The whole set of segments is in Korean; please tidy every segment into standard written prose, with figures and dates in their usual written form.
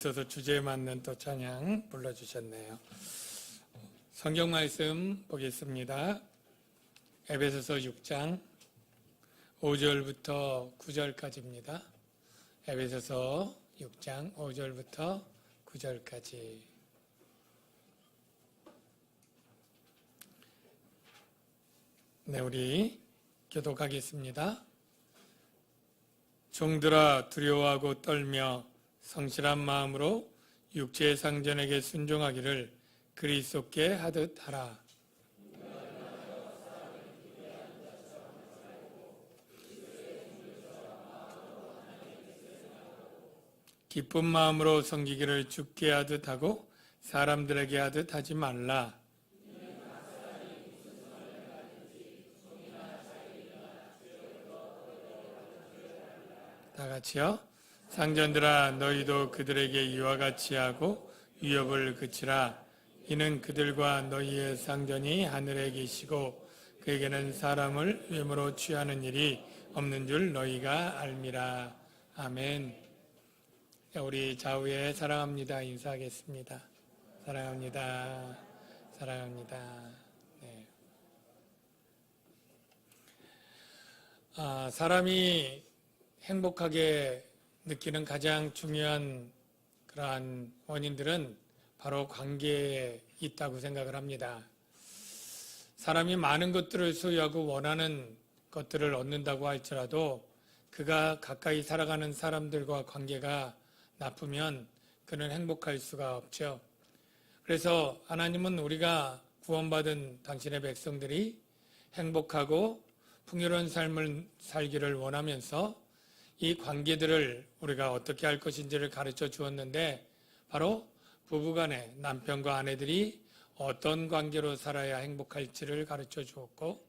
저도 주제에 맞는 또 찬양 불러주셨네요. 성경 말씀 보겠습니다. 에베소서 6장 5절부터 9절까지입니다. 에베소서 6장 5절부터 9절까지. 네, 우리 교독하겠습니다. 종들아 두려워하고 떨며 성실한 마음으로 육체의 상전에게 순종하기를 그리스도께 하듯 하라. 기쁜 마음으로 섬기기를 주께 하듯 하고 사람들에게 하듯 하지 말라. 다 같이요. 상전들아 너희도 그들에게 이와 같이 하고 위협을 그치라. 이는 그들과 너희의 상전이 하늘에 계시고 그에게는 사람을 외모로 취하는 일이 없는 줄 너희가 알미라. 아멘. 우리 좌우에 사랑합니다 인사하겠습니다. 사랑합니다. 사랑합니다. 네. 사람이 행복하게 느끼는 가장 중요한 그러한 원인들은 바로 관계에 있다고 생각을 합니다. 사람이 많은 것들을 소유하고 원하는 것들을 얻는다고 할지라도 그가 가까이 살아가는 사람들과 관계가 나쁘면 그는 행복할 수가 없죠. 그래서 하나님은 우리가 구원받은 당신의 백성들이 행복하고 풍요로운 삶을 살기를 원하면서 이 관계들을 우리가 어떻게 할 것인지를 가르쳐 주었는데 바로 부부간에 남편과 아내들이 어떤 관계로 살아야 행복할지를 가르쳐 주었고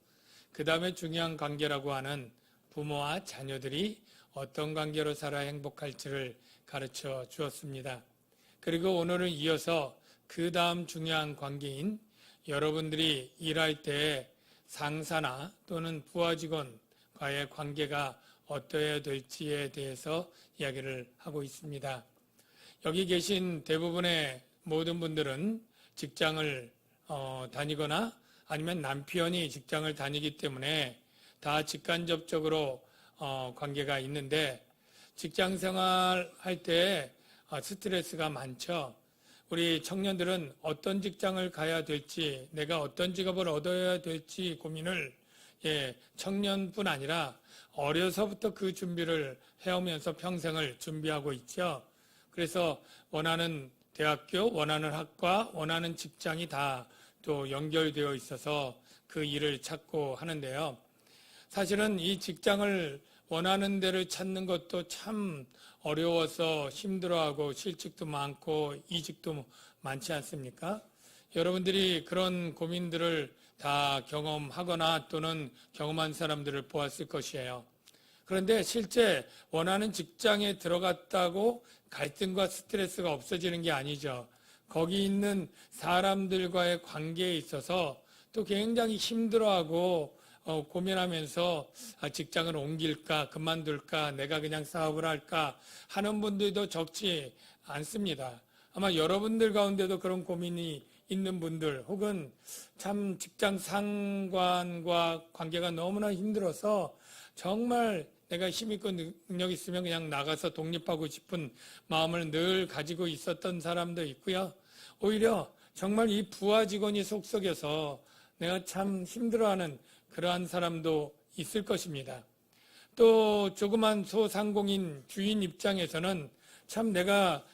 그 다음에 중요한 관계라고 하는 부모와 자녀들이 어떤 관계로 살아야 행복할지를 가르쳐 주었습니다. 그리고 오늘은 이어서 그 다음 중요한 관계인 여러분들이 일할 때 상사나 또는 부하 직원과의 관계가 어떠해야 될지에 대해서 이야기를 하고 있습니다. 여기 계신 대부분의 모든 분들은 직장을 다니거나 아니면 남편이 직장을 다니기 때문에 다 직간접적으로 관계가 있는데 직장 생활할 때 스트레스가 많죠. 우리 청년들은 어떤 직장을 가야 될지 내가 어떤 직업을 얻어야 될지 고민을 청년뿐 아니라 어려서부터 그 준비를 해오면서 평생을 준비하고 있죠. 그래서 원하는 대학교, 원하는 학과, 원하는 직장이 다 또 연결되어 있어서 그 일을 찾고 하는데요. 사실은 이 직장을 원하는 데를 찾는 것도 참 어려워서 힘들어하고 실직도 많고 이직도 많지 않습니까? 여러분들이 그런 고민들을 다 경험하거나 또는 경험한 사람들을 보았을 것이에요. 그런데 실제 원하는 직장에 들어갔다고 갈등과 스트레스가 없어지는 게 아니죠. 거기 있는 사람들과의 관계에 있어서 또 굉장히 힘들어하고 고민하면서 직장을 옮길까 그만둘까 내가 그냥 사업을 할까 하는 분들도 적지 않습니다. 아마 여러분들 가운데도 그런 고민이 있는 분들 혹은 참 직장 상관과 관계가 너무나 힘들어서 정말 내가 힘 있고 능력 있으면 그냥 나가서 독립하고 싶은 마음을 늘 가지고 있었던 사람도 있고요. 오히려 정말 이 부하 직원이 속썩여서 내가 참 힘들어하는 그러한 사람도 있을 것입니다. 또 조그만 소상공인 주인 입장에서는 참 내가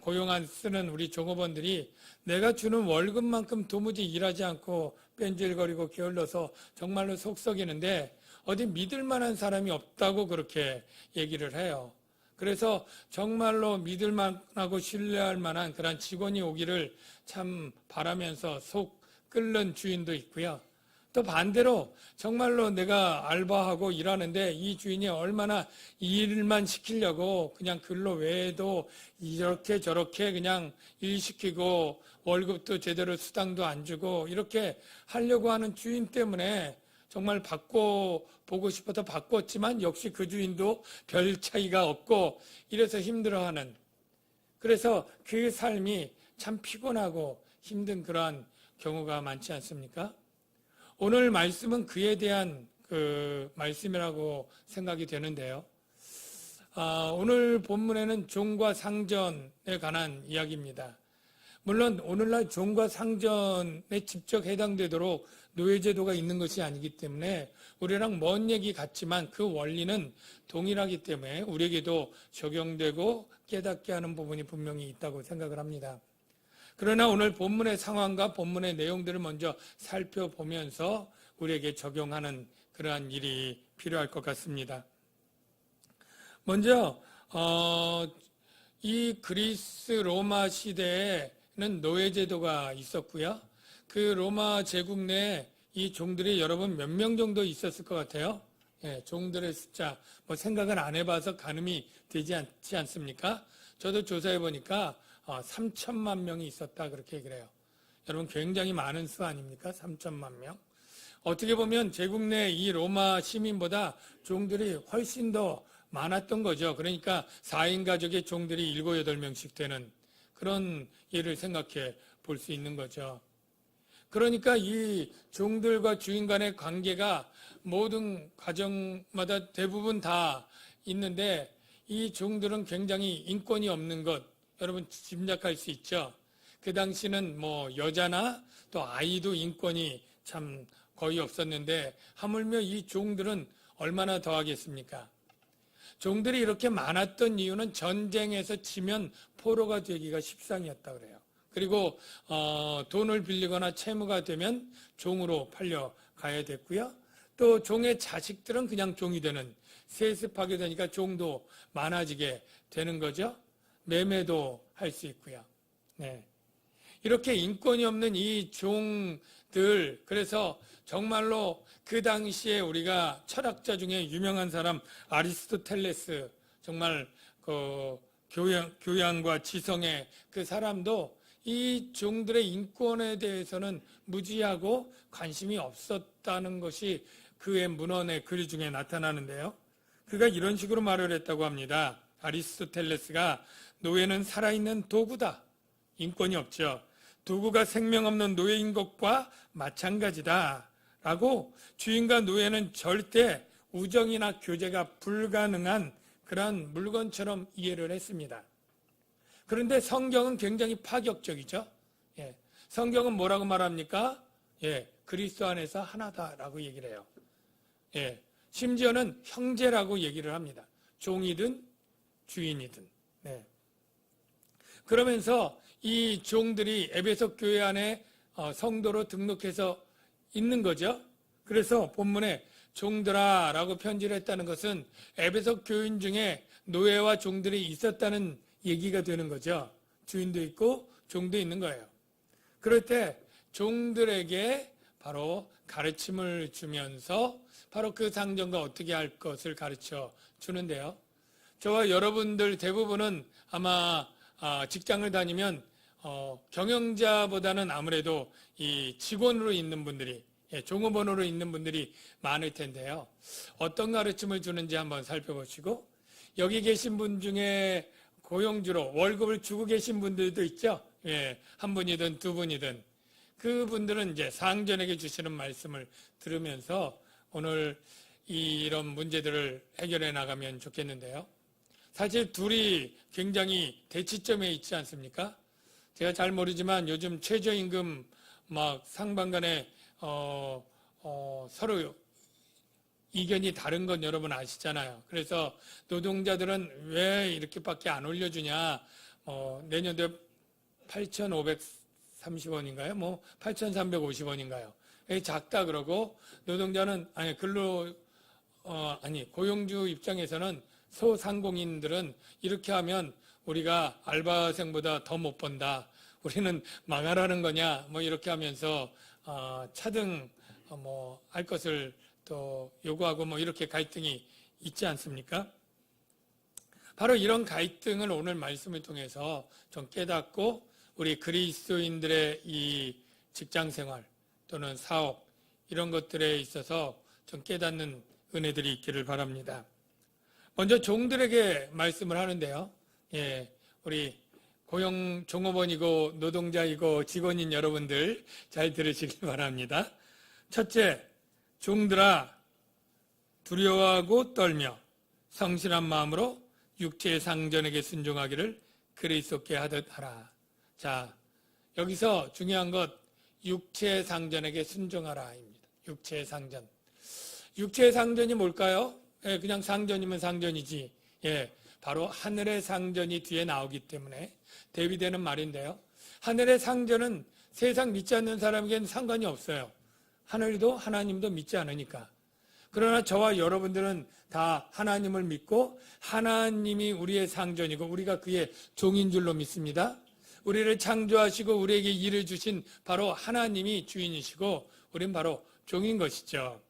고용한 쓰는 우리 종업원들이 내가 주는 월급만큼 도무지 일하지 않고 뺀질거리고 게을러서 정말로 속썩이는데 어디 믿을 만한 사람이 없다고 그렇게 얘기를 해요. 그래서 정말로 믿을 만하고 신뢰할 만한 그런 직원이 오기를 참 바라면서 속 끓는 주인도 있고요. 또 반대로 정말로 내가 알바하고 일하는데 이 주인이 얼마나 일만 시키려고 그냥 근로 외에도 이렇게 저렇게 그냥 일 시키고 월급도 제대로 수당도 안 주고 이렇게 하려고 하는 주인 때문에 정말 바꿔보고 싶어서 바꿨지만 역시 그 주인도 별 차이가 없고 이래서 힘들어하는 그래서 그 삶이 참 피곤하고 힘든 그러한 경우가 많지 않습니까? 오늘 말씀은 그에 대한 그 말씀이라고 생각이 되는데요. 오늘 본문에는 종과 상전에 관한 이야기입니다. 물론 오늘날 종과 상전에 직접 해당되도록 노예제도가 있는 것이 아니기 때문에 우리랑 먼 얘기 같지만 그 원리는 동일하기 때문에 우리에게도 적용되고 깨닫게 하는 부분이 분명히 있다고 생각을 합니다. 그러나 오늘 본문의 상황과 본문의 내용들을 먼저 살펴보면서 우리에게 적용하는 그러한 일이 필요할 것 같습니다. 먼저 이 그리스 로마 시대에는 노예제도가 있었고요. 그 로마 제국 내에 이 종들이 여러분 몇 명 정도 있었을 것 같아요? 예, 종들의 숫자 뭐 생각은 안 해봐서 가늠이 되지 않지 않습니까? 저도 조사해 보니까 3천만 명이 있었다 그렇게 얘기를 해요. 여러분 굉장히 많은 수 아닙니까? 3천만 명. 어떻게 보면 제국 내 이 로마 시민보다 종들이 훨씬 더 많았던 거죠. 그러니까 4인 가족의 종들이 7, 8명씩 되는 그런 일을 생각해 볼 수 있는 거죠. 그러니까 이 종들과 주인 간의 관계가 모든 가정마다 대부분 다 있는데 이 종들은 굉장히 인권이 없는 것 여러분 짐작할 수 있죠. 그 당시는 뭐 여자나 또 아이도 인권이 참 거의 없었는데 하물며 이 종들은 얼마나 더하겠습니까? 종들이 이렇게 많았던 이유는 전쟁에서 지면 포로가 되기가 십상이었다 그래요. 그리고 돈을 빌리거나 채무가 되면 종으로 팔려가야 됐고요. 또 종의 자식들은 그냥 종이 되는 세습하게 되니까 종도 많아지게 되는 거죠. 매매도 할 수 있고요. 네. 이렇게 인권이 없는 이 종들, 그래서 정말로 그 당시에 우리가 철학자 중에 유명한 사람 아리스토텔레스, 정말 그 교양과 지성의 그 사람도 이 종들의 인권에 대해서는 무지하고 관심이 없었다는 것이 그의 문헌의 글 중에 나타나는데요. 그가 이런 식으로 말을 했다고 합니다. 아리스토텔레스가 노예는 살아있는 도구다. 인권이 없죠. 도구가 생명 없는 노예인 것과 마찬가지다. 라고 주인과 노예는 절대 우정이나 교제가 불가능한 그런 물건처럼 이해를 했습니다. 그런데 성경은 굉장히 파격적이죠. 예, 성경은 뭐라고 말합니까? 예, 그리스도 안에서 하나다라고 얘기를 해요. 예, 심지어는 형제라고 얘기를 합니다. 종이든 주인이든. 네. 그러면서 이 종들이 에베소 교회 안에 성도로 등록해서 있는 거죠. 그래서 본문에 종들아 라고 편지를 했다는 것은 에베소 교인 중에 노예와 종들이 있었다는 얘기가 되는 거죠. 주인도 있고 종도 있는 거예요. 그럴 때 종들에게 바로 가르침을 주면서 바로 그 상전과 어떻게 할 것을 가르쳐 주는데요. 저와 여러분들 대부분은 아마 직장을 다니면 경영자보다는 아무래도 이 직원으로 있는 분들이 종업원으로 있는 분들이 많을 텐데요. 어떤 가르침을 주는지 한번 살펴보시고 여기 계신 분 중에 고용주로 월급을 주고 계신 분들도 있죠. 예, 한 분이든 두 분이든 그분들은 이제 상전에게 주시는 말씀을 들으면서 오늘 이런 문제들을 해결해 나가면 좋겠는데요. 사실 둘이 굉장히 대치점에 있지 않습니까? 제가 잘 모르지만 요즘 최저임금 막 상반간에 서로 이견이 다른 건 여러분 아시잖아요. 그래서 노동자들은 왜 이렇게밖에 안 올려주냐? 내년도에 8,530원인가요? 뭐 8,350원인가요? 작다 그러고 노동자는 고용주 입장에서는 소상공인들은 이렇게 하면 우리가 알바생보다 더 못 번다. 우리는 망하라는 거냐? 뭐 이렇게 하면서 차등 할 것을 또 요구하고 뭐 이렇게 갈등이 있지 않습니까? 바로 이런 갈등을 오늘 말씀을 통해서 좀 깨닫고 우리 그리스도인들의 이 직장 생활 또는 사업 이런 것들에 있어서 좀 깨닫는 은혜들이 있기를 바랍니다. 먼저 종들에게 말씀을 하는데요. 예, 우리 고용 종업원이고 노동자이고 직원인 여러분들 잘 들으시길 바랍니다. 첫째, 종들아 두려워하고 떨며 성실한 마음으로 육체의 상전에게 순종하기를 그리스도께 하듯 하라. 자, 여기서 중요한 것 육체의 상전에게 순종하라입니다. 육체의 상전. 육체의 상전이 뭘까요? 그냥 상전이면 상전이지. 바로 하늘의 상전이 뒤에 나오기 때문에 대비되는 말인데요. 하늘의 상전은 세상 믿지 않는 사람에게는 상관이 없어요. 하늘도 하나님도 믿지 않으니까. 그러나 저와 여러분들은 다 하나님을 믿고 하나님이 우리의 상전이고 우리가 그의 종인 줄로 믿습니다. 우리를 창조하시고 우리에게 일을 주신 바로 하나님이 주인이시고 우린 바로 종인 것이죠.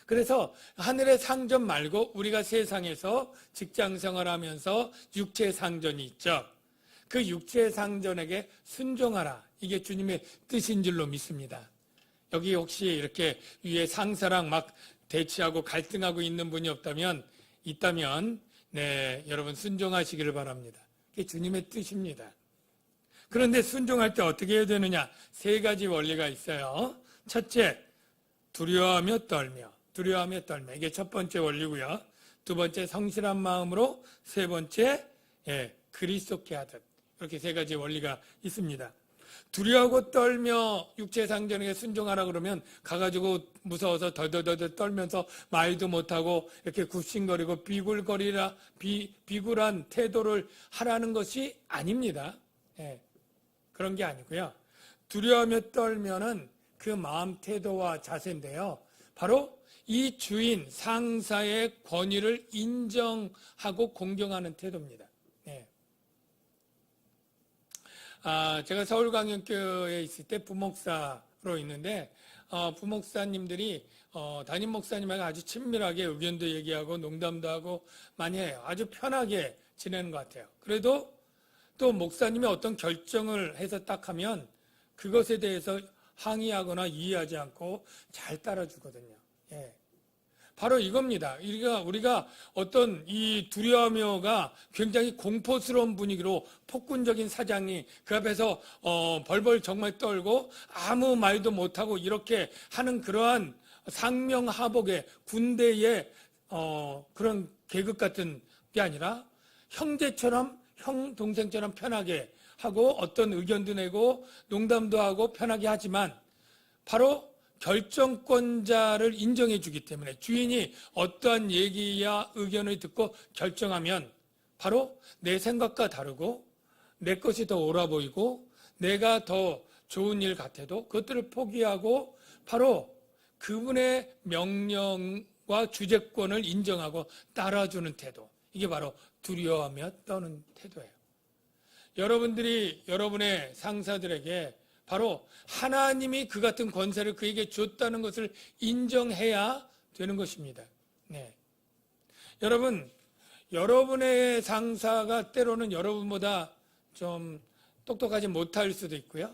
그래서 하늘의 상전 말고 우리가 세상에서 직장 생활하면서 육체의 상전이 있죠. 그 육체의 상전에게 순종하라. 이게 주님의 뜻인 줄로 믿습니다. 여기 혹시 이렇게 위에 상사랑 막 대치하고 갈등하고 있는 분이 있다면 여러분 순종하시기를 바랍니다. 그게 주님의 뜻입니다. 그런데 순종할 때 어떻게 해야 되느냐? 세 가지 원리가 있어요. 첫째, 두려워하며 떨며. 이게 첫 번째 원리고요. 두 번째, 성실한 마음으로. 세 번째, 그리스도께 하듯. 이렇게 세 가지 원리가 있습니다. 두려워하고 떨며 육체 상전에게 순종하라 그러면 가가지고 무서워서 더더더 떨면서 말도 못하고 이렇게 굽신거리고 비굴한 태도를 하라는 것이 아닙니다. 그런 게 아니고요. 두려워하며 떨면은 그 마음 태도와 자세인데요. 바로 이 주인 상사의 권위를 인정하고 공경하는 태도입니다. 제가 서울광역교회에 있을 때 부목사로 있는데 부목사님들이 담임 목사님하고 아주 친밀하게 의견도 얘기하고 농담도 하고 많이 해요. 아주 편하게 지내는 것 같아요. 그래도 또 목사님이 어떤 결정을 해서 딱 하면 그것에 대해서 항의하거나 이해하지 않고 잘 따라주거든요. 바로 이겁니다. 우리가 어떤 이 두려워하며가 굉장히 공포스러운 분위기로 폭군적인 사장이 그 앞에서 벌벌 정말 떨고 아무 말도 못하고 이렇게 하는 그러한 상명하복의 군대의 그런 계급 같은 게 아니라 형제처럼 동생처럼 편하게 하고 어떤 의견도 내고 농담도 하고 편하게 하지만 바로 결정권자를 인정해 주기 때문에 주인이 어떠한 얘기야 의견을 듣고 결정하면 바로 내 생각과 다르고 내 것이 더 옳아 보이고 내가 더 좋은 일 같아도 그것들을 포기하고 바로 그분의 명령과 주재권을 인정하고 따라주는 태도. 이게 바로 두려워하며 떠는 태도예요. 여러분들이 여러분의 상사들에게 바로 하나님이 그 같은 권세를 그에게 줬다는 것을 인정해야 되는 것입니다. 여러분, 여러분의 상사가 때로는 여러분보다 좀 똑똑하지 못할 수도 있고요.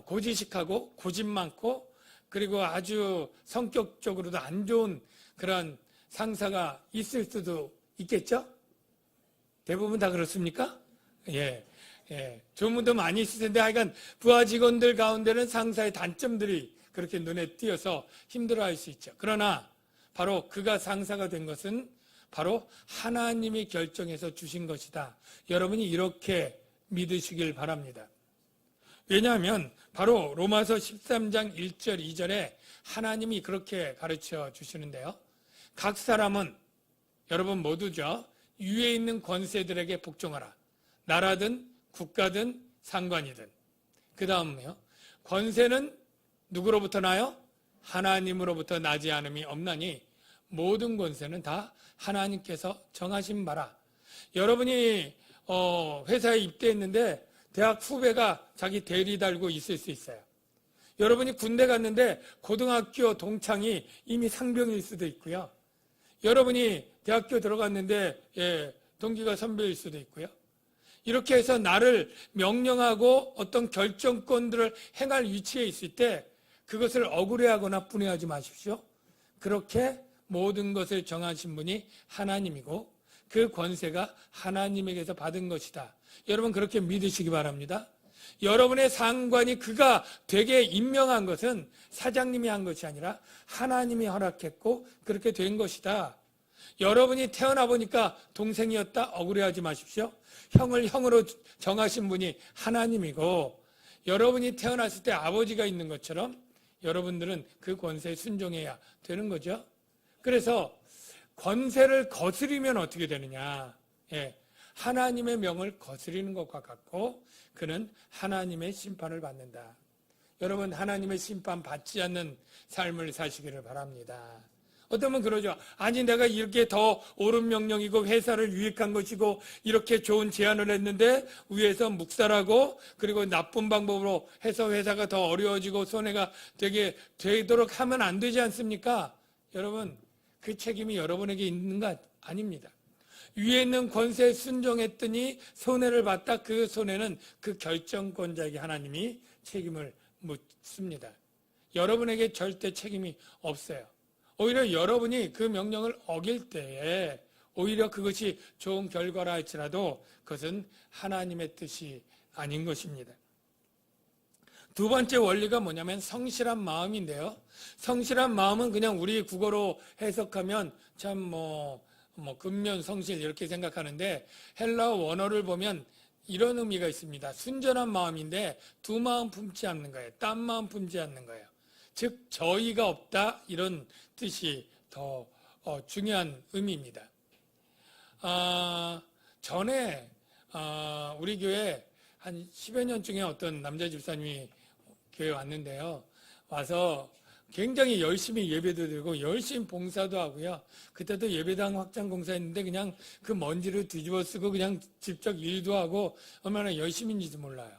고지식하고 고집 많고 그리고 아주 성격적으로도 안 좋은 그런 상사가 있을 수도 있겠죠? 대부분 다 그렇습니까? 좋은 분도 많이 있을 텐데 하여간 부하 직원들 가운데는 상사의 단점들이 그렇게 눈에 띄어서 힘들어할 수 있죠. 그러나 바로 그가 상사가 된 것은 바로 하나님이 결정해서 주신 것이다. 여러분이 이렇게 믿으시길 바랍니다. 왜냐하면 바로 로마서 13장 1절 2절에 하나님이 그렇게 가르쳐 주시는데요. 각 사람은 여러분 모두죠. 위에 있는 권세들에게 복종하라. 나라든 국가든 상관이든. 그 다음에요. 권세는 누구로부터 나요? 하나님으로부터 나지 않음이 없나니 모든 권세는 다 하나님께서 정하신 바라. 여러분이 회사에 입대했는데 대학 후배가 자기 대리 달고 있을 수 있어요. 여러분이 군대 갔는데 고등학교 동창이 이미 상병일 수도 있고요. 여러분이 대학교 들어갔는데 동기가 선배일 수도 있고요. 이렇게 해서 나를 명령하고 어떤 결정권들을 행할 위치에 있을 때 그것을 억울해하거나 분해하지 마십시오. 그렇게 모든 것을 정하신 분이 하나님이고 그 권세가 하나님에게서 받은 것이다. 여러분 그렇게 믿으시기 바랍니다. 여러분의 상관이 그가 되게 임명한 것은 사장님이 한 것이 아니라 하나님이 허락했고 그렇게 된 것이다. 여러분이 태어나 보니까 동생이었다 억울해하지 마십시오. 형을 형으로 정하신 분이 하나님이고, 여러분이 태어났을 때 아버지가 있는 것처럼 여러분들은 그 권세에 순종해야 되는 거죠. 그래서 권세를 거스리면 어떻게 되느냐? 하나님의 명을 거스리는 것과 같고 그는 하나님의 심판을 받는다. 여러분 하나님의 심판 받지 않는 삶을 사시기를 바랍니다. 어떤 분은 그러죠. 아니 내가 이렇게 더 옳은 명령이고 회사를 유익한 것이고 이렇게 좋은 제안을 했는데 위에서 묵살하고 그리고 나쁜 방법으로 해서 회사가 더 어려워지고 손해가 되도록 하면 안 되지 않습니까? 여러분 그 책임이 여러분에게 있는 것 아닙니다. 위에 있는 권세에 순종했더니 손해를 봤다. 그 손해는 그 결정권자에게 하나님이 책임을 묻습니다. 여러분에게 절대 책임이 없어요. 오히려 여러분이 그 명령을 어길 때에 오히려 그것이 좋은 결과라 할지라도 그것은 하나님의 뜻이 아닌 것입니다. 두 번째 원리가 뭐냐면 성실한 마음인데요. 성실한 마음은 그냥 우리 국어로 해석하면 참 근면 성실 이렇게 생각하는데 헬라어 원어를 보면 이런 의미가 있습니다. 순전한 마음인데 두 마음 품지 않는 거예요. 딴 마음 품지 않는 거예요. 즉 저의가 없다 이런 뜻이 더 중요한 의미입니다. 전에 우리 교회 한 10여 년 중에 어떤 남자 집사님이 교회에 왔는데요. 와서 굉장히 열심히 예배도 드리고 열심히 봉사도 하고요. 그때도 예배당 확장 공사했는데 그냥 그 먼지를 뒤집어 쓰고 그냥 직접 일도 하고 얼마나 열심인지도 몰라요.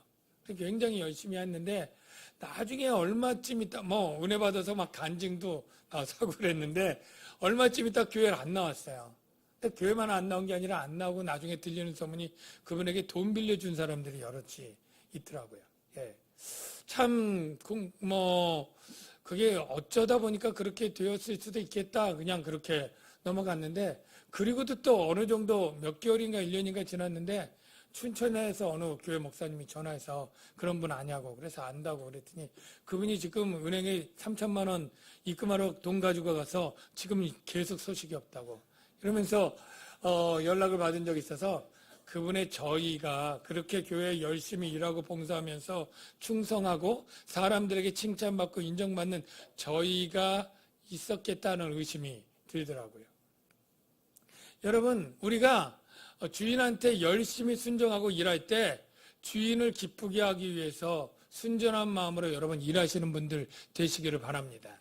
굉장히 열심히 했는데 나중에 얼마쯤 있다 은혜 받아서 막 간증도 사고 그랬는데 얼마쯤 있다 교회를 안 나왔어요. 근데 교회만 안 나온 게 아니라 안 나오고 나중에 들리는 소문이 그분에게 돈 빌려준 사람들이 여럿이 있더라고요. 참 그게 어쩌다 보니까 그렇게 되었을 수도 있겠다 그냥 그렇게 넘어갔는데, 그리고도 또 어느 정도 몇 개월인가 1년인가 지났는데 춘천에서 어느 교회 목사님이 전화해서 그런 분 아냐고 그래서 안다고 그랬더니 그분이 지금 은행에 3천만 원 입금하러 돈 가지고 가서 지금 계속 소식이 없다고 이러면서 연락을 받은 적이 있어서 그분의 저희가 그렇게 교회에 열심히 일하고 봉사하면서 충성하고 사람들에게 칭찬받고 인정받는 저희가 있었겠다는 의심이 들더라고요. 여러분 우리가 주인한테 열심히 순종하고 일할 때 주인을 기쁘게 하기 위해서 순전한 마음으로 여러분 일하시는 분들 되시기를 바랍니다.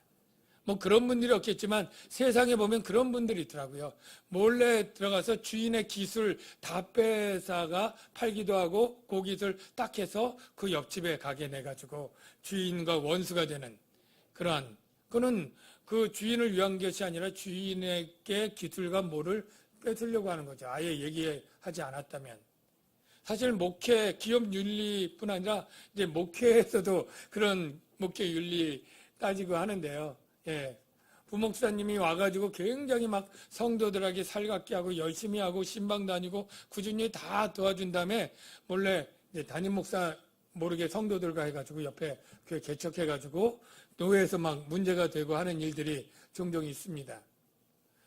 그런 분들이 없겠지만 세상에 보면 그런 분들이 있더라고요. 몰래 들어가서 주인의 기술 다 뺏어가 팔기도 하고 그 기술 딱 해서 그 옆집에 가게 내가지고 주인과 원수가 되는 그거는 그 주인을 위한 것이 아니라 주인에게 기술과 뭐를 뺏으려고 하는 거죠. 아예 얘기하지 않았다면. 사실 목회, 기업 윤리뿐 아니라 이제 목회에서도 그런 목회 윤리 따지고 하는데요. 부목사님이 와가지고 굉장히 막 성도들에게 살갑게 하고 열심히 하고 신방 다니고 꾸준히 다 도와준 다음에 몰래 이제 담임 목사 모르게 성도들과 해가지고 옆에 교회 개척해가지고 노회에서 막 문제가 되고 하는 일들이 종종 있습니다.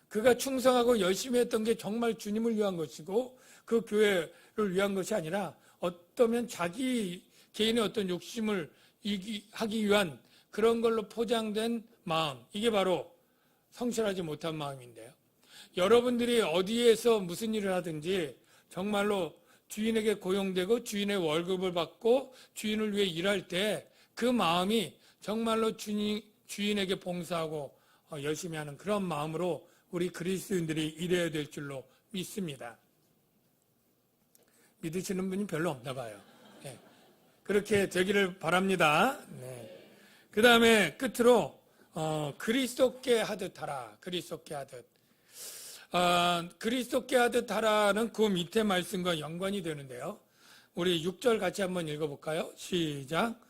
그가 충성하고 열심히 했던 게 정말 주님을 위한 것이고 그 교회를 위한 것이 아니라 어떠면 자기 개인의 어떤 욕심을 하기 위한 그런 걸로 포장된 마음, 이게 바로 성실하지 못한 마음인데요. 여러분들이 어디에서 무슨 일을 하든지 정말로 주인에게 고용되고 주인의 월급을 받고 주인을 위해 일할 때 그 마음이 정말로 주인에게 봉사하고 열심히 하는 그런 마음으로 우리 그리스도인들이 일해야 될 줄로 믿습니다. 믿으시는 분이 별로 없나 봐요. 그렇게 되기를 바랍니다. 그 다음에 끝으로 그리스도께 하듯 하라. 그리스도께 하듯. 그리스도께 하듯 하라는 그 밑에 말씀과 연관이 되는데요. 우리 6절 같이 한번 읽어볼까요? 시작.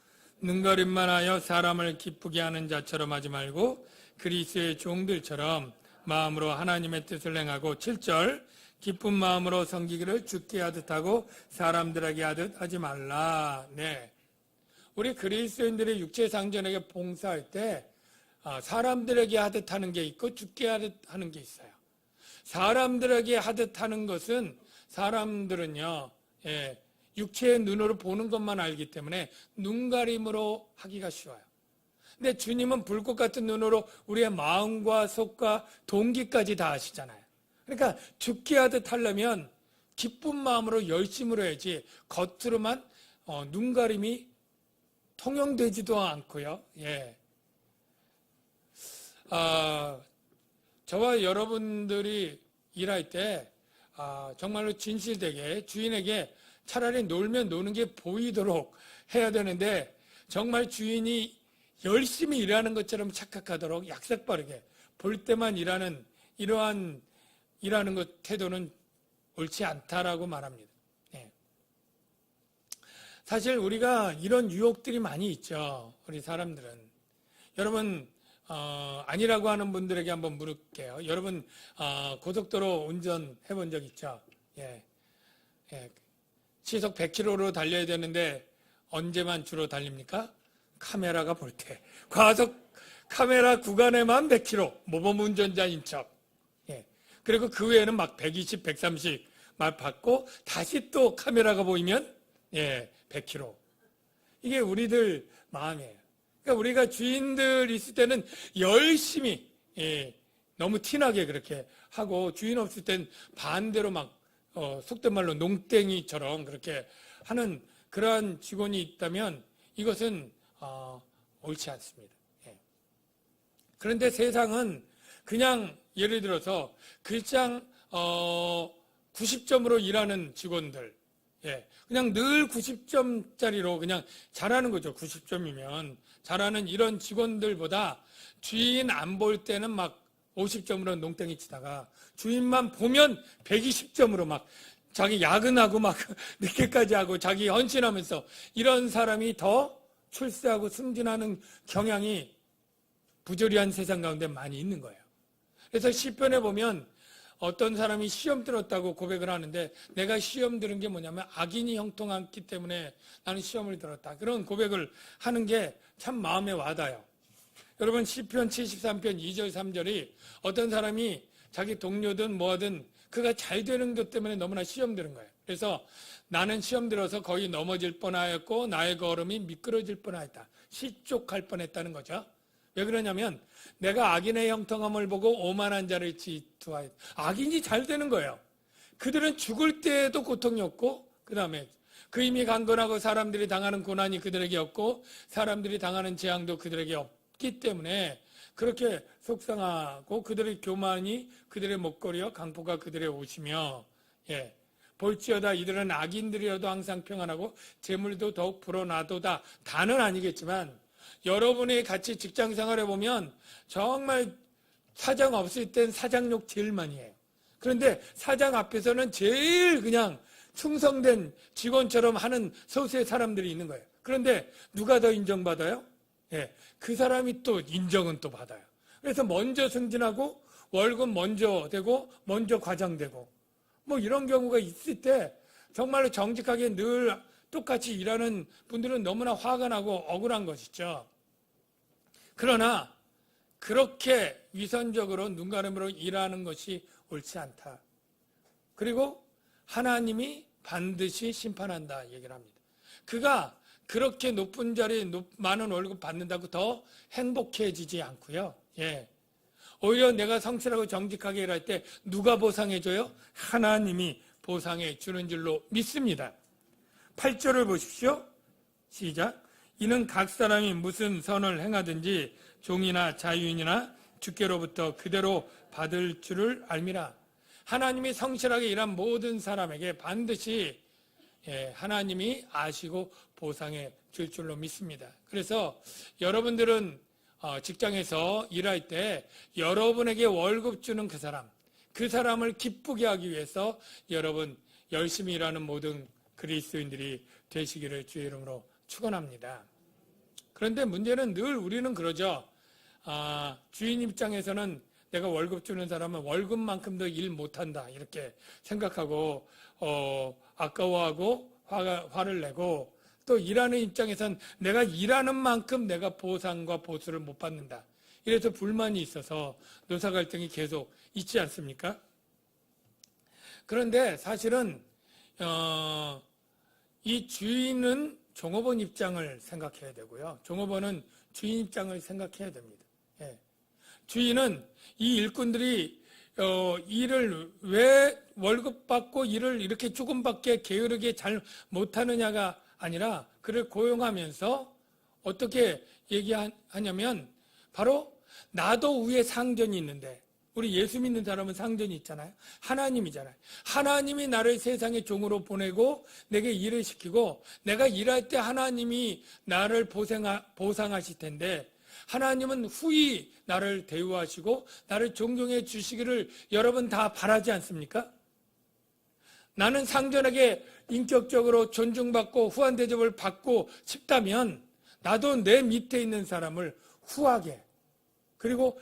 능거림만 하여 사람을 기쁘게 하는 자처럼 하지 말고 그리스도의 종들처럼 마음으로 하나님의 뜻을 행하고 7절. 기쁜 마음으로 섬기기를 주께 하듯 하고 사람들에게 하듯 하지 말라. 네. 우리 그리스도인들의 육체 상전에게 봉사할 때 사람들에게 하듯 하는 게 있고 주께 하듯 하는 게 있어요. 사람들에게 하듯 하는 것은 사람들은요, 육체의 눈으로 보는 것만 알기 때문에 눈가림으로 하기가 쉬워요. 근데 주님은 불꽃 같은 눈으로 우리의 마음과 속과 동기까지 다 아시잖아요. 그러니까 주께 하듯 하려면 기쁜 마음으로 열심으로 해야지 겉으로만 눈가림이 통용되지도 않고요. 저와 여러분들이 일할 때 정말로 진실되게 주인에게 차라리 놀면 노는 게 보이도록 해야 되는데 정말 주인이 열심히 일하는 것처럼 착각하도록 약삭빠르게 볼 때만 일하는 이러한 일하는 것 태도는 옳지 않다라고 말합니다. 사실 우리가 이런 유혹들이 많이 있죠. 우리 사람들은. 여러분 아니라고 하는 분들에게 한번 물을게요. 여러분 고속도로 운전해 본 적 있죠? 시속 100km로 달려야 되는데 언제만 주로 달립니까? 카메라가 볼 때. 과속 카메라 구간에만 100km 모범 운전자인 척. 그리고 그 외에는 막 120, 130 막 받고 다시 또 카메라가 보이면 100km. 이게 우리들 마음이에요. 그러니까 우리가 주인들 있을 때는 열심히 너무 티나게 그렇게 하고 주인 없을 땐 반대로 막 속된 말로 농땡이처럼 그렇게 하는 그러한 직원이 있다면 이것은 옳지 않습니다. 그런데 세상은 그냥 예를 들어서 글장 90점으로 일하는 직원들 그냥 늘 90점짜리로 그냥 잘하는 거죠. 90점이면 잘하는 이런 직원들보다 주인 안 볼 때는 막 50점으로 농땡이 치다가 주인만 보면 120점으로 막 자기 야근하고 막 늦게까지 하고 자기 헌신하면서 이런 사람이 더 출세하고 승진하는 경향이 부조리한 세상 가운데 많이 있는 거예요. 그래서 시편에 보면 어떤 사람이 시험 들었다고 고백을 하는데 내가 시험 들은 게 뭐냐면 악인이 형통했기 때문에 나는 시험을 들었다. 그런 고백을 하는 게 참 마음에 와닿아요. 여러분 시편 73편 2절 3절이 어떤 사람이 자기 동료든 뭐든 그가 잘 되는 것 때문에 너무나 시험 들은 거예요. 그래서 나는 시험 들어서 거의 넘어질 뻔하였고 나의 걸음이 미끄러질 뻔하였다. 시쪽할 뻔했다는 거죠. 왜 그러냐면 내가 악인의 형통함을 보고 오만한 자를 질투하였다. 악인이 잘 되는 거예요. 그들은 죽을 때에도 고통이 없고 그 다음에 그 힘이 강건하고 사람들이 당하는 고난이 그들에게 없고 사람들이 당하는 재앙도 그들에게 없기 때문에 그렇게 속상하고 그들의 교만이 그들의 목걸이요 강포가 그들의 옷이며 볼지어다 이들은 악인들이어도 항상 평안하고 재물도 더욱 불어나도다. 다는 아니겠지만 여러분이 같이 직장 생활해 보면 정말 사장 없을 땐 사장욕 제일 많이 해요. 그런데 사장 앞에서는 제일 그냥 충성된 직원처럼 하는 소수의 사람들이 있는 거예요. 그런데 누가 더 인정받아요? 그 사람이 또 인정은 또 받아요. 그래서 먼저 승진하고 월급 먼저 되고 먼저 과장되고 뭐 이런 경우가 있을 때 정말로 정직하게 늘 똑같이 일하는 분들은 너무나 화가 나고 억울한 것이죠. 그러나 그렇게 위선적으로 눈가림으로 일하는 것이 옳지 않다. 그리고 하나님이 반드시 심판한다 얘기를 합니다. 그가 그렇게 높은 자리에 많은 월급 받는다고 더 행복해지지 않고요. 오히려 내가 성실하고 정직하게 일할 때 누가 보상해줘요? 하나님이 보상해 주는 줄로 믿습니다. 8절을 보십시오. 시작. 이는 각 사람이 무슨 선을 행하든지 종이나 자유인이나 주께로부터 그대로 받을 줄을 알미라. 하나님이 성실하게 일한 모든 사람에게 반드시 하나님이 아시고 보상해 줄 줄로 믿습니다. 그래서 여러분들은 직장에서 일할 때 여러분에게 월급 주는 그 사람을 기쁘게 하기 위해서 여러분 열심히 일하는 모든 그리스도인들이 되시기를 주의 이름으로 축원합니다. 그런데 문제는 늘 우리는 그러죠. 주인 입장에서는 내가 월급 주는 사람은 월급만큼도 일 못한다 이렇게 생각하고 아까워하고 화를 내고, 또 일하는 입장에선 내가 일하는 만큼 내가 보상과 보수를 못 받는다. 이래서 불만이 있어서 노사 갈등이 계속 있지 않습니까? 그런데 사실은 이 주인은 종업원 입장을 생각해야 되고요. 종업원은 주인 입장을 생각해야 됩니다. 예. 주인은 이 일꾼들이 일을 왜 월급 받고 일을 이렇게 조금밖에 게으르게 잘 못하느냐가 아니라 그를 고용하면서 어떻게 얘기하냐면 바로 나도 위에 상전이 있는데, 우리 예수 믿는 사람은 상전이 있잖아요. 하나님이잖아요. 하나님이 나를 세상의 종으로 보내고 내게 일을 시키고 내가 일할 때 하나님이 나를 보상하실 텐데, 하나님은 후히 나를 대우하시고 나를 존경해 주시기를 여러분 다 바라지 않습니까? 나는 상전에게 인격적으로 존중받고 후한 대접을 받고 싶다면 나도 내 밑에 있는 사람을 후하게, 그리고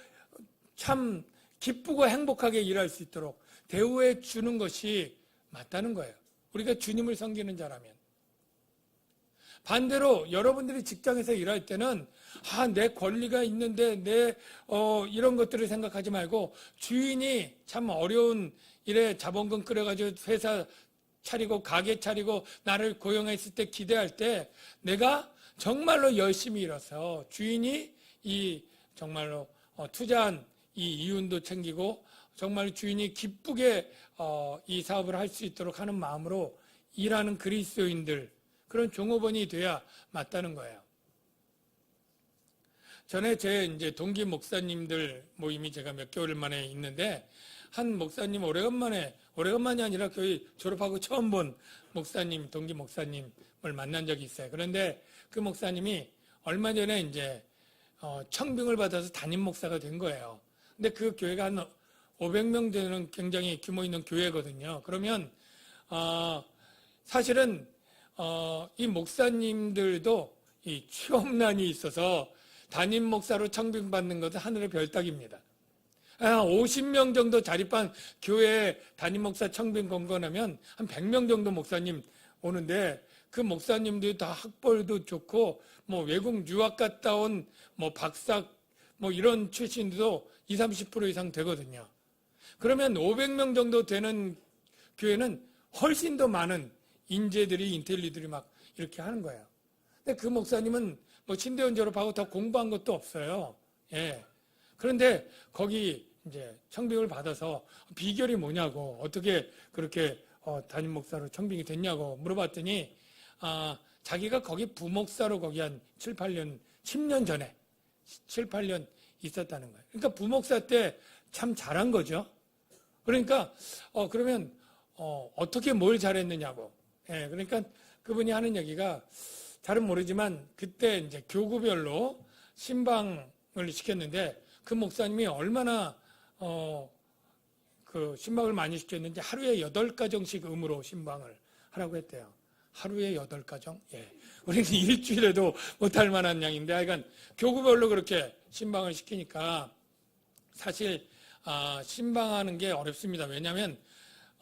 참 기쁘고 행복하게 일할 수 있도록 대우해 주는 것이 맞다는 거예요. 우리가 주님을 섬기는 자라면. 반대로 여러분들이 직장에서 일할 때는 내 권리가 있는데 이런 것들을 생각하지 말고, 주인이 참 어려운 일에 자본금 끌어가지고 회사 차리고 가게 차리고 나를 고용했을 때 기대할 때 내가 정말로 열심히 일해서 주인이 이 정말로 투자한 이 이윤도 챙기고 정말 주인이 기쁘게 이 사업을 할 수 있도록 하는 마음으로 일하는 그리스도인들, 그런 종업원이 돼야 맞다는 거예요. 전에 제 이제 동기 목사님들 모임이 제가 몇 개월 만에 있는데, 한 목사님 오래간만이 아니라 거의 졸업하고 처음 본 목사님, 동기 목사님을 만난 적이 있어요. 그런데 그 목사님이 얼마 전에 이제 청빙을 받아서 담임 목사가 된 거예요. 근데 그 교회가 한 500명 되는 굉장히 규모 있는 교회거든요. 그러면 사실은 이 목사님들도 이 취업난이 있어서 담임 목사로 청빙받는 것은 하늘의 별따기입니다. 50명 정도 자립한 교회 담임 목사 청빙 권고하면 한 100명 정도 목사님 오는데, 그 목사님들이 다 학벌도 좋고 외국 유학 갔다 온 박사 이런 출신도 20, 30% 이상 되거든요. 그러면 500명 정도 되는 교회는 훨씬 더 많은 인재들이, 인텔리들이 막 이렇게 하는 거예요. 근데 그 목사님은 신대원 졸업하고 더 공부한 것도 없어요. 예. 그런데 거기 이제 청빙을 받아서 비결이 뭐냐고, 어떻게 그렇게 담임 목사로 청빙이 됐냐고 물어봤더니 자기가 거기 부목사로 거기 한 7, 8년, 10년 전에 7, 8년 있었다는 거예요. 그러니까 부목사 때 참 잘한 거죠. 그러니까 그러면 어떻게 뭘 잘했느냐고. 예, 그러니까 그분이 하는 얘기가, 잘은 모르지만 그때 이제 교구별로 신방을 시켰는데 그 목사님이 얼마나 그 신방을 많이 시켰는지 하루에 8가정씩 음으로 신방을 하라고 했대요. 하루에 8가정? 예. 우리는 일주일에도 못할 만한 양인데, 하여간 교구별로 그렇게 신방을 시키니까 사실 신방하는 게 어렵습니다. 왜냐하면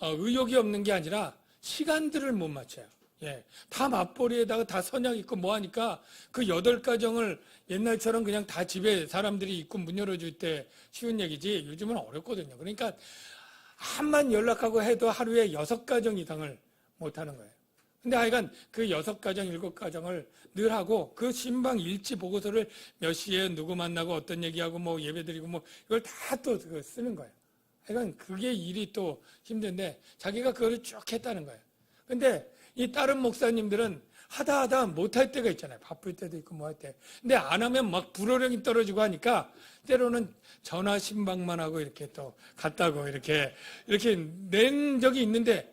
의욕이 없는 게 아니라 시간들을 못 맞춰요. 예. 다 맞벌이에다가 다 선약 있고 뭐 하니까 그 8가정을 옛날처럼 그냥 다 집에 사람들이 있고 문 열어줄 때 쉬운 얘기지, 요즘은 어렵거든요. 그러니까 한만 연락하고 해도 하루에 6가정 이상을 못 하는 거예요. 근데 하여간 그 6가정, 7가정을 늘 하고, 그 신방 일지 보고서를 몇 시에 누구 만나고 어떤 얘기하고 예배 드리고 이걸 다 또 쓰는 거예요. 하여간 그게 일이 또 힘든데 자기가 그걸 쭉 했다는 거예요. 근데 이 다른 목사님들은 하다 못할 때가 있잖아요. 바쁠 때도 있고 뭐 할 때. 근데 안 하면 막 불호령이 떨어지고 하니까 때로는 전화 신방만 하고 이렇게 또 갔다고 이렇게 낸 적이 있는데,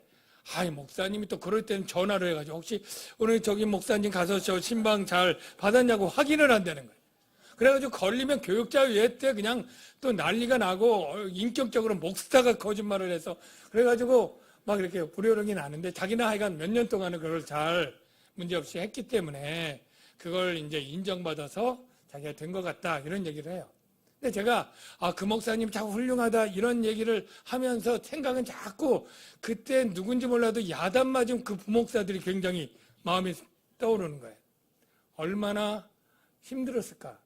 목사님이 또 그럴 때는 전화를 해가지고 혹시 오늘 저기 목사님 가서 저 신방 잘 받았냐고 확인을 한다는 거예요. 그래가지고 걸리면 교육자회의 때 그냥 또 난리가 나고 인격적으로 목사가 거짓말을 해서 그래가지고 막 이렇게 불효령이 나는데, 자기는 하여간 몇 년 동안은 그걸 잘 문제없이 했기 때문에 그걸 이제 인정받아서 자기가 된 것 같다, 이런 얘기를 해요. 근데 제가 그 목사님 참 훌륭하다 이런 얘기를 하면서 생각은 자꾸 그때 누군지 몰라도 야단 맞은 그 부목사들이 굉장히 마음에 떠오르는 거예요. 얼마나 힘들었을까.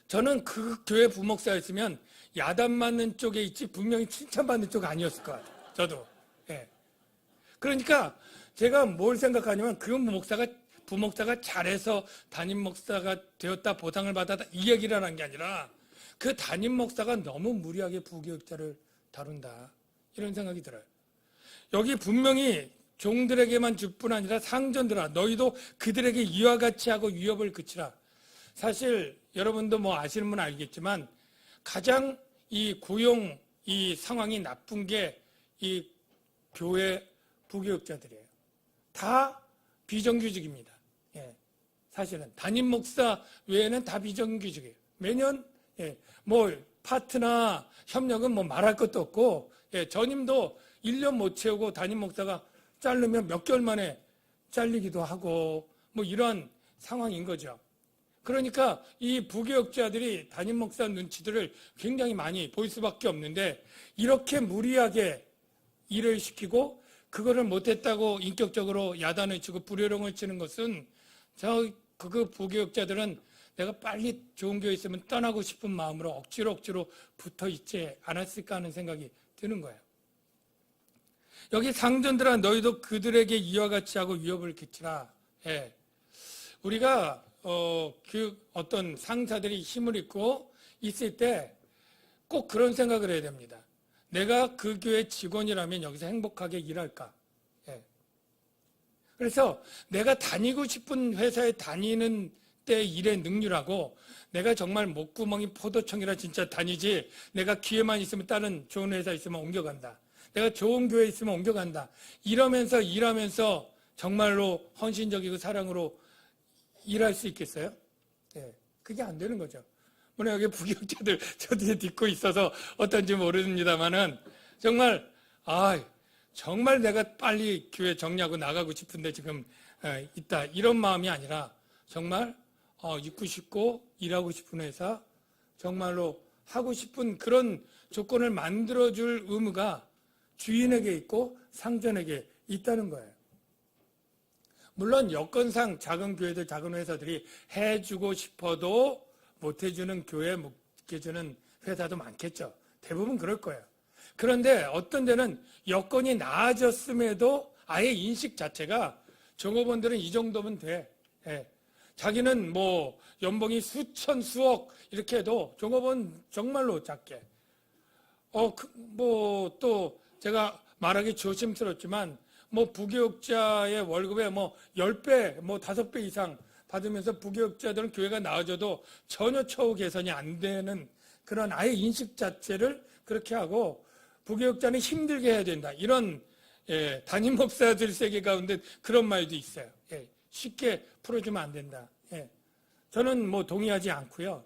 저는 그 교회 부목사였으면 야단 맞는 쪽에 있지 분명히 칭찬받는 쪽 아니었을 것 같아요. 저도. 예. 그러니까 제가 뭘 생각하냐면 그 부목사가 잘해서 담임 목사가 되었다 보상을 받았다 이 얘기를 하는 게 아니라 그 담임 목사가 너무 무리하게 부교육자를 다룬다 이런 생각이 들어요. 여기 분명히 종들에게만 줄 뿐 아니라 상전들아 너희도 그들에게 이와 같이 하고 위협을 그치라. 사실 여러분도 뭐 아시는 분 알겠지만 가장 이 고용 이 상황이 나쁜 게 이 교회 부교육자들이에요. 다 비정규직입니다. 예, 사실은 담임 목사 외에는 다 비정규직이에요. 매년 뭐 파트나 협력은 뭐 말할 것도 없고 전임도 1년 못 채우고 담임 목사가 자르면 몇 개월 만에 잘리기도 하고 뭐 이런 상황인 거죠. 그러니까 이 부교육자들이 담임 목사 눈치들을 굉장히 많이 볼 수밖에 없는데 이렇게 무리하게 일을 시키고 그거를 못했다고 인격적으로 야단을 치고 불효령을 치는 것은 그 부교육자들은 내가 빨리 좋은 교회 있으면 떠나고 싶은 마음으로 억지로 붙어 있지 않았을까 하는 생각이 드는 거예요. 여기 상전들아 너희도 그들에게 이와 같이 하고 위협을 끼치라. 예. 우리가 그 어떤 상사들이 힘을 입고 있을 때 꼭 그런 생각을 해야 됩니다. 내가 그 교회 직원이라면 여기서 행복하게 일할까? 예. 그래서 내가 다니고 싶은 회사에 다니는 때 일의 능률하고 내가 정말 목구멍이 포도청이라 진짜 다니지 내가 기회만 있으면 다른 좋은 회사 있으면 옮겨간다. 내가 좋은 교회 있으면 옮겨간다. 이러면서 일하면서 정말로 헌신적이고 사랑으로 일할 수 있겠어요? 예, 그게 안 되는 거죠. 물론 여기 부교육자들 저 뒤에 듣고 있어서 어떤지 모릅니다만은 정말 내가 빨리 교회 정리하고 나가고 싶은데 지금 있다. 이런 마음이 아니라 정말 있고 싶고 일하고 싶은 회사 정말로 하고 싶은 그런 조건을 만들어줄 의무가 주인에게 있고 상전에게 있다는 거예요. 물론 여건상 작은 교회들, 작은 회사들이 해주고 싶어도 못해주는 교회, 못해주는 회사도 많겠죠. 대부분 그럴 거예요. 그런데 어떤 데는 여건이 나아졌음에도 아예 인식 자체가 종업원들은 이 정도면 돼. 자기는 뭐 연봉이 수천, 수억 이렇게 해도 종업원 정말로 작게. 또 제가 말하기 조심스럽지만 뭐 부교육자의 월급에 뭐 10배, 뭐 5배 이상 받으면서 부교육자들은 교회가 나아져도 전혀 처우 개선이 안 되는 그런 아예 인식 자체를 그렇게 하고 부교육자는 힘들게 해야 된다. 이런 담임 목사들 세계 가운데 그런 말도 있어요. 쉽게 풀어주면 안 된다. 저는 뭐 동의하지 않고요.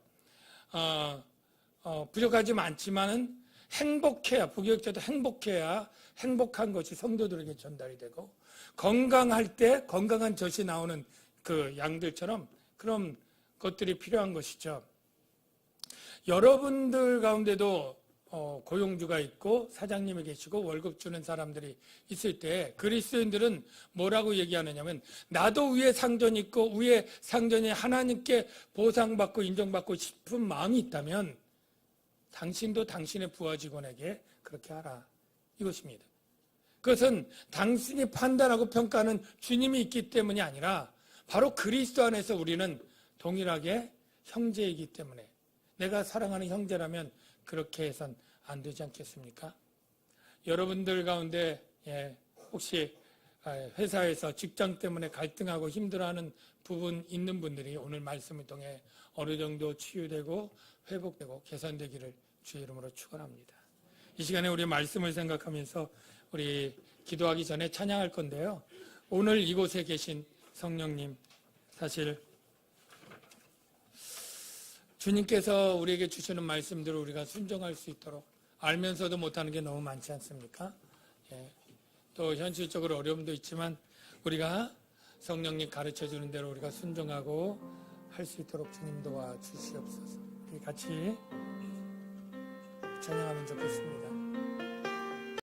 부족하지 않지만은 행복해야 부교육자도 행복해야 행복한 것이 성도들에게 전달이 되고 건강할 때 건강한 젖이 나오는 그 양들처럼 그런 것들이 필요한 것이죠. 여러분들 가운데도 고용주가 있고 사장님이 계시고 월급 주는 사람들이 있을 때 그리스도인들은 뭐라고 얘기하느냐면 나도 위에 상전이 있고 위에 상전이 하나님께 보상받고 인정받고 싶은 마음이 있다면 당신도 당신의 부하 직원에게 그렇게 하라. 이것입니다. 그것은 당신이 판단하고 평가하는 주님이 있기 때문이 아니라 바로 그리스도 안에서 우리는 동일하게 형제이기 때문에 내가 사랑하는 형제라면 그렇게 해선 안 되지 않겠습니까? 여러분들 가운데 혹시 회사에서 직장 때문에 갈등하고 힘들어하는 부분 있는 분들이 오늘 말씀을 통해 어느 정도 치유되고 회복되고 개선되기를 주의 이름으로 축원합니다. 이 시간에 우리 말씀을 생각하면서 우리 기도하기 전에 찬양할 건데요. 오늘 이곳에 계신 성령님, 사실 주님께서 우리에게 주시는 말씀들을 우리가 순종할 수 있도록 알면서도 못하는 게 너무 많지 않습니까? 또 현실적으로 어려움도 있지만 우리가 성령님 가르쳐 주는 대로 우리가 순종하고 할 수 있도록 주님 도와주시옵소서. 같이 찬양하면 좋겠습니다.